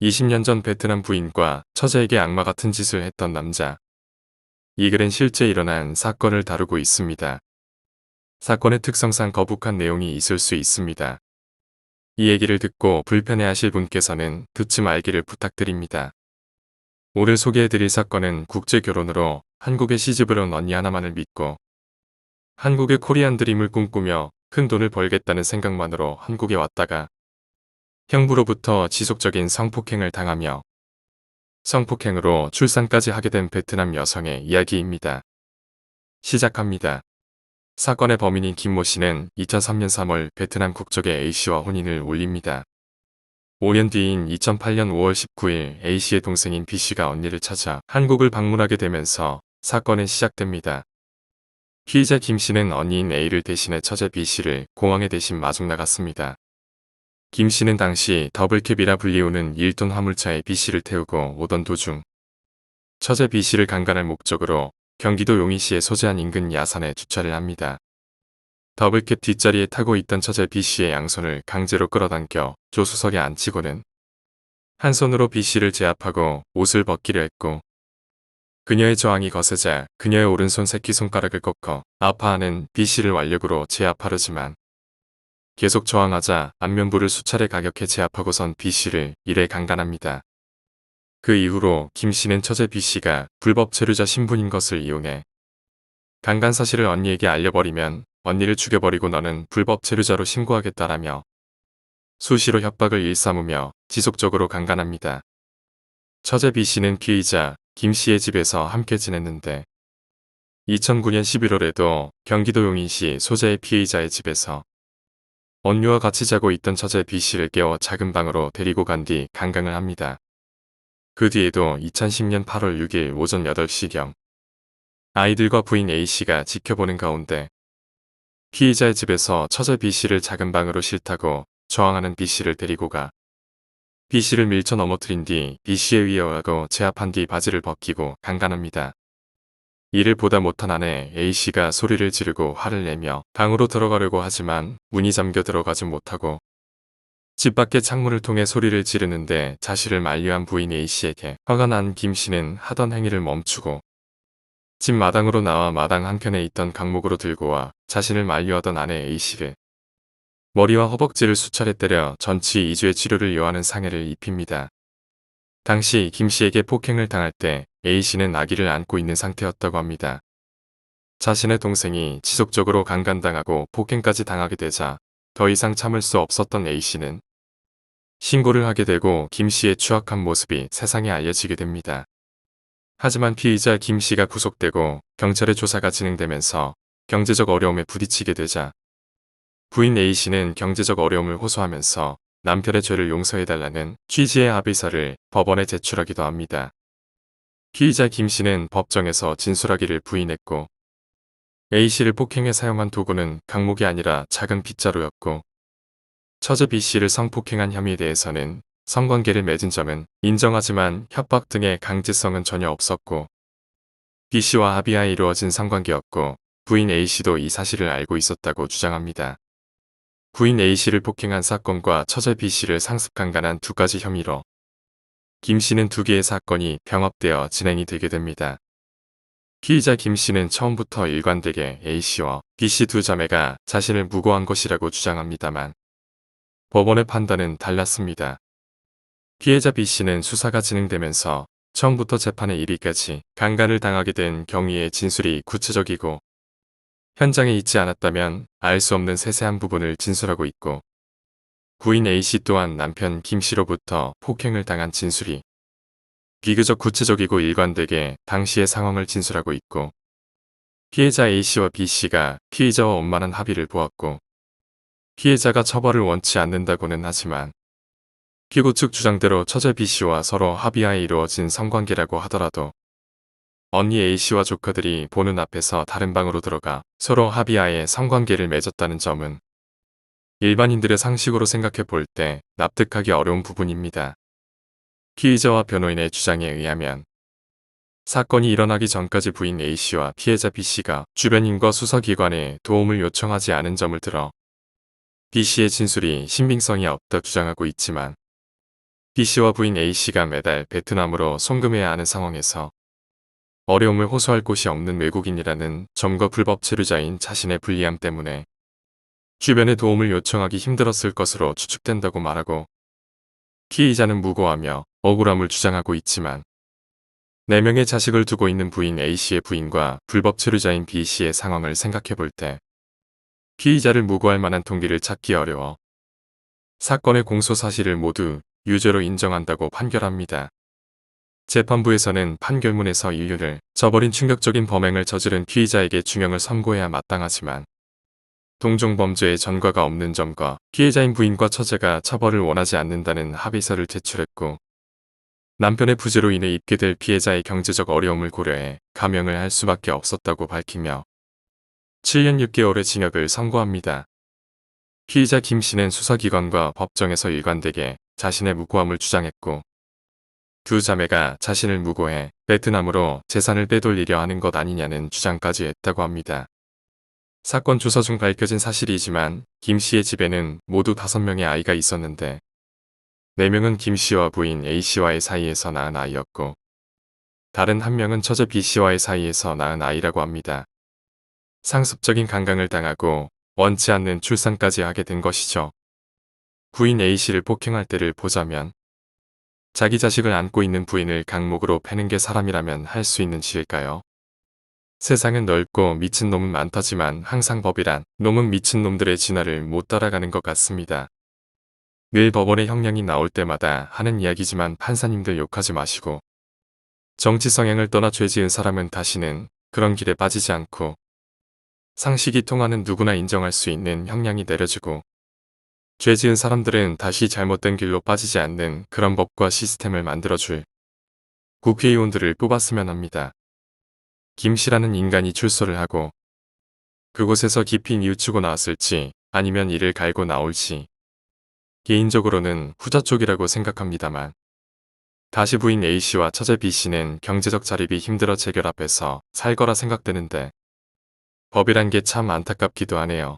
20년 전 베트남 부인과 처제에게 악마 같은 짓을 했던 남자. 이 글은 실제 일어난 사건을 다루고 있습니다. 사건의 특성상 거북한 내용이 있을 수 있습니다. 이 얘기를 듣고 불편해하실 분께서는 듣지 말기를 부탁드립니다. 오늘 소개해드릴 사건은 국제 결혼으로 한국에 시집을 온 언니 하나만을 믿고 한국의 코리안 드림을 꿈꾸며 큰 돈을 벌겠다는 생각만으로 한국에 왔다가 형부로부터 지속적인 성폭행을 당하며 성폭행으로 출산까지 하게 된 베트남 여성의 이야기입니다. 시작합니다. 사건의 범인인 김모 씨는 2003년 3월 베트남 국적의 A씨와 혼인을 올립니다. 5년 뒤인 2008년 5월 19일 A씨의 동생인 B씨가 언니를 찾아 한국을 방문하게 되면서 사건은 시작됩니다. 피의자 김씨는 언니인 A를 대신해 처제 B씨를 공항에 대신 마중 나갔습니다. 김씨는 당시 더블캡이라 불리우는 1톤 화물차에 B씨를 태우고 오던 도중 처제 B씨를 강간할 목적으로 경기도 용인시에 소재한 인근 야산에 주차를 합니다. 더블캡 뒷자리에 타고 있던 처제 B씨의 양손을 강제로 끌어당겨 조수석에 앉히고는 한 손으로 B씨를 제압하고 옷을 벗기려 했고 그녀의 저항이 거세자 그녀의 오른손 새끼손가락을 꺾어 아파하는 B씨를 완력으로 제압하려지만 계속 저항하자 안면부를 수차례 가격해 제압하고선 B씨를 이래 강간합니다. 그 이후로 김씨는 처제 B씨가 불법 체류자 신분인 것을 이용해 강간 사실을 언니에게 알려버리면 언니를 죽여버리고 너는 불법 체류자로 신고하겠다라며 수시로 협박을 일삼으며 지속적으로 강간합니다. 처제 B씨는 피의자 김씨의 집에서 함께 지냈는데 2009년 11월에도 경기도 용인시 소재의 피의자의 집에서 언니와 같이 자고 있던 처제 B씨를 깨워 작은 방으로 데리고 간 뒤 강간을 합니다. 그 뒤에도 2010년 8월 6일 오전 8시경 아이들과 부인 A씨가 지켜보는 가운데 피의자의 집에서 처제 B씨를 작은 방으로 싫다고 저항하는 B씨를 데리고 가 B씨를 밀쳐 넘어뜨린 뒤 B씨에 위협하고 제압한 뒤 바지를 벗기고 강간합니다. 이를 보다 못한 아내 A씨가 소리를 지르고 화를 내며 방으로 들어가려고 하지만 문이 잠겨 들어가지 못하고 집 밖의 창문을 통해 소리를 지르는데 자신을 만류한 부인 A씨에게 화가 난 김씨는 하던 행위를 멈추고 집 마당으로 나와 마당 한켠에 있던 강목으로 들고 와 자신을 만류하던 아내 A씨를 머리와 허벅지를 수차례 때려 전치 2주의 치료를 요하는 상해를 입힙니다. 당시 김씨에게 폭행을 당할 때 A씨는 아기를 안고 있는 상태였다고 합니다. 자신의 동생이 지속적으로 강간당하고 폭행까지 당하게 되자 더 이상 참을 수 없었던 A씨는 신고를 하게 되고 김씨의 추악한 모습이 세상에 알려지게 됩니다. 하지만 피의자 김씨가 구속되고 경찰의 조사가 진행되면서 경제적 어려움에 부딪히게 되자 부인 A씨는 경제적 어려움을 호소하면서 남편의 죄를 용서해달라는 취지의 합의서를 법원에 제출하기도 합니다. 피의자 김씨는 법정에서 진술하기를 부인했고 A씨를 폭행해 사용한 도구는 강목이 아니라 작은 빗자루였고 처제 B씨를 성폭행한 혐의에 대해서는 성관계를 맺은 점은 인정하지만 협박 등의 강제성은 전혀 없었고 B씨와 합의하에 이루어진 성관계였고 부인 A씨도 이 사실을 알고 있었다고 주장합니다. 부인 A씨를 폭행한 사건과 처제 B씨를 상습 강간한 두 가지 혐의로 김씨는 두 개의 사건이 병합되어 진행이 되게 됩니다. 피의자 김씨는 처음부터 일관되게 A씨와 B씨 두 자매가 자신을 무고한 것이라고 주장합니다만 법원의 판단은 달랐습니다. 피해자 B씨는 수사가 진행되면서 처음부터 재판에 이르기까지 강간을 당하게 된 경위의 진술이 구체적이고 현장에 있지 않았다면 알 수 없는 세세한 부분을 진술하고 있고 부인 A씨 또한 남편 김씨로부터 폭행을 당한 진술이 비교적 구체적이고 일관되게 당시의 상황을 진술하고 있고 피해자 A씨와 B씨가 피의자와 원만한 합의를 보았고 피해자가 처벌을 원치 않는다고는 하지만 피고 측 주장대로 처제 B씨와 서로 합의하에 이루어진 성관계라고 하더라도 언니 A씨와 조카들이 보는 앞에서 다른 방으로 들어가 서로 합의하에 성관계를 맺었다는 점은 일반인들의 상식으로 생각해 볼 때 납득하기 어려운 부분입니다. 피의자와 변호인의 주장에 의하면 사건이 일어나기 전까지 부인 A씨와 피해자 B씨가 주변인과 수사기관에 도움을 요청하지 않은 점을 들어 B씨의 진술이 신빙성이 없다 주장하고 있지만 B씨와 부인 A씨가 매달 베트남으로 송금해야 하는 상황에서 어려움을 호소할 곳이 없는 외국인이라는 점거 불법 체류자인 자신의 불리함 때문에 주변의 도움을 요청하기 힘들었을 것으로 추측된다고 말하고, 피의자는 무고하며 억울함을 주장하고 있지만 4명의 자식을 두고 있는 부인 A씨의 부인과 불법 체류자인 B씨의 상황을 생각해 볼 때 피의자를 무고할 만한 동기를 찾기 어려워 사건의 공소 사실을 모두 유죄로 인정한다고 판결합니다. 재판부에서는 판결문에서 인류를 저버린 충격적인 범행을 저지른 피의자에게 중형을 선고해야 마땅하지만 동종 범죄의 전과가 없는 점과 피해자인 부인과 처제가 처벌을 원하지 않는다는 합의서를 제출했고, 남편의 부재로 인해 입게 될 피해자의 경제적 어려움을 고려해 감형을 할 수밖에 없었다고 밝히며 7년 6개월의 징역을 선고합니다. 피의자 김씨는 수사기관과 법정에서 일관되게 자신의 무고함을 주장했고, 두 자매가 자신을 무고해 베트남으로 재산을 빼돌리려 하는 것 아니냐는 주장까지 했다고 합니다. 사건 조사 중 밝혀진 사실이지만 김씨의 집에는 모두 5명의 아이가 있었는데 4명은 김씨와 부인 A씨와의 사이에서 낳은 아이였고, 다른 1명은 처제 B씨와의 사이에서 낳은 아이라고 합니다. 상습적인 강간을 당하고 원치 않는 출산까지 하게 된 것이죠. 부인 A씨를 폭행할 때를 보자면 자기 자식을 안고 있는 부인을 강목으로 패는 게 사람이라면 할 수 있는 짓일까요? 세상은 넓고 미친 놈은 많다지만 항상 법이란 놈은 미친 놈들의 진화를 못 따라가는 것 같습니다. 늘 법원의 형량이 나올 때마다 하는 이야기지만 판사님들 욕하지 마시고, 정치 성향을 떠나 죄 지은 사람은 다시는 그런 길에 빠지지 않고 상식이 통하는 누구나 인정할 수 있는 형량이 내려지고, 죄 지은 사람들은 다시 잘못된 길로 빠지지 않는 그런 법과 시스템을 만들어줄 국회의원들을 뽑았으면 합니다. 김씨라는 인간이 출소를 하고 그곳에서 깊이 뉘우치고 나왔을지 아니면 이를 갈고 나올지 개인적으로는 후자 쪽이라고 생각합니다만, 다시 부인 A씨와 처제 B씨는 경제적 자립이 힘들어 재결합해서 살 거라 생각되는데 법이란 게 참 안타깝기도 하네요.